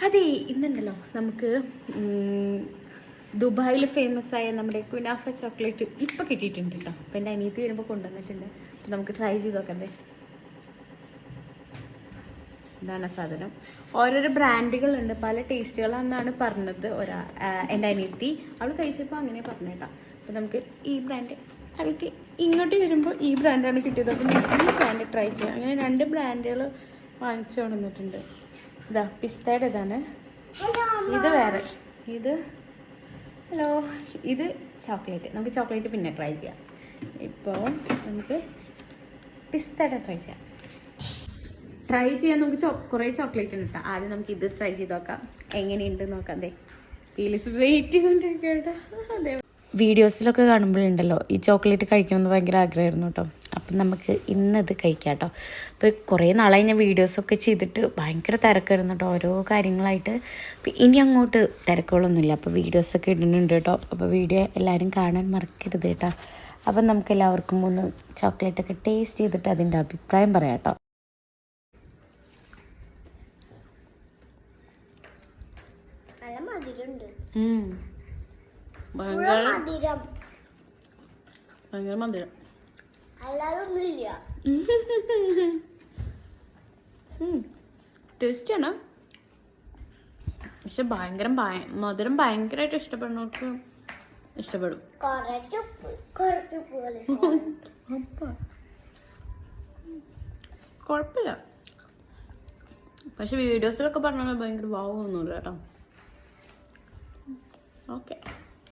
അതെ, ഇന്നുണ്ടല്ലോ നമുക്ക് ദുബായിൽ ഫേമസ് ആയ നമ്മുടെ കുനാഫ ചോക്ലേറ്റ് ഇപ്പം കിട്ടിയിട്ടുണ്ട് കേട്ടോ. അപ്പം എൻ്റെ അനിയത്തി വരുമ്പോൾ കൊണ്ടുവന്നിട്ടുണ്ട്. അപ്പം നമുക്ക് ട്രൈ ചെയ്ത് നോക്കണ്ടേ. ഇതാണ് സാധനം. ഓരോരോ ബ്രാൻഡുകളുണ്ട്, പല ടേസ്റ്റുകളാണെന്നാണ് പറഞ്ഞത് എൻ്റെ അനിയത്തി. അവൾ കഴിച്ചപ്പോൾ അങ്ങനെ പറഞ്ഞു കേട്ടോ. അപ്പം നമുക്ക് ഈ ബ്രാൻഡ് അവൾക്ക് ഇങ്ങോട്ട് വരുമ്പോൾ ഈ ബ്രാൻഡാണ് കിട്ടിയത്. അപ്പം ഈ ബ്രാൻഡ് ട്രൈ ചെയ്യാം. അങ്ങനെ 2 ബ്രാൻഡുകൾ വാങ്ങിച്ചു കൊണ്ടുവന്നിട്ടുണ്ട്. ഇതാ പിസ്തയുടെ ഇതാണ്, ഇത് വേറെ, ഇത് ഹലോ, ഇത് ചോക്ലേറ്റ്. നമുക്ക് ചോക്ലേറ്റ് പിന്നെ ട്രൈ ചെയ്യാം. ഇപ്പോൾ നമുക്ക് പിസ്തയുടെ ട്രൈ ചെയ്യാം. നമുക്ക് കുറേ ചോക്ലേറ്റ് ഉണ്ട് കേട്ടോ. ആദ്യം നമുക്ക് ഇത് ട്രൈ ചെയ്ത് നോക്കാം, എങ്ങനെയുണ്ട് നോക്കാം. അതെ, ഫീലിസ് വെയിറ്റ് ചെയ്തുകൊണ്ടിരിക്കട്ടെ. അതെ, വീഡിയോസിലൊക്കെ കാണുമ്പോഴുണ്ടല്ലോ ഈ ചോക്ലേറ്റ് കഴിക്കണമെന്ന് ഭയങ്കര ആഗ്രഹമായിരുന്നു കേട്ടോ. അപ്പം നമുക്ക് ഇന്നത് കഴിക്കാം കേട്ടോ. അപ്പോൾ കുറേ നാളായി ഞാൻ വീഡിയോസൊക്കെ ചെയ്തിട്ട് ഭയങ്കര തിരക്കായിരുന്നു കേട്ടോ, ഓരോ കാര്യങ്ങളായിട്ട്. അപ്പം ഇനി അങ്ങോട്ട് തിരക്കുകളൊന്നുമില്ല, അപ്പോൾ വീഡിയോസൊക്കെ ഇടുന്നുണ്ട് കേട്ടോ. അപ്പോൾ വീഡിയോ എല്ലാവരും കാണാൻ മറക്കരുത് കേട്ടോ. അപ്പം നമുക്ക് എല്ലാവർക്കും ഒന്ന് ചോക്ലേറ്റൊക്കെ ടേസ്റ്റ് ചെയ്തിട്ട് അതിൻ്റെ അഭിപ്രായം പറയാം കേട്ടോ. ഭയങ്കര മധുരം, ടേസ്റ്റിയാണ്. പക്ഷെ മധുരം ഭയങ്കരമായിട്ട് ഇഷ്ടപ്പെടുന്നവർക്ക് ഇഷ്ടപ്പെടും. കുഴപ്പമില്ല, പക്ഷെ വീഡിയോസിലൊക്കെ പറഞ്ഞാൽ ഭയങ്കര വാവൊന്നുമില്ല കേട്ടോ. ഓക്കെ.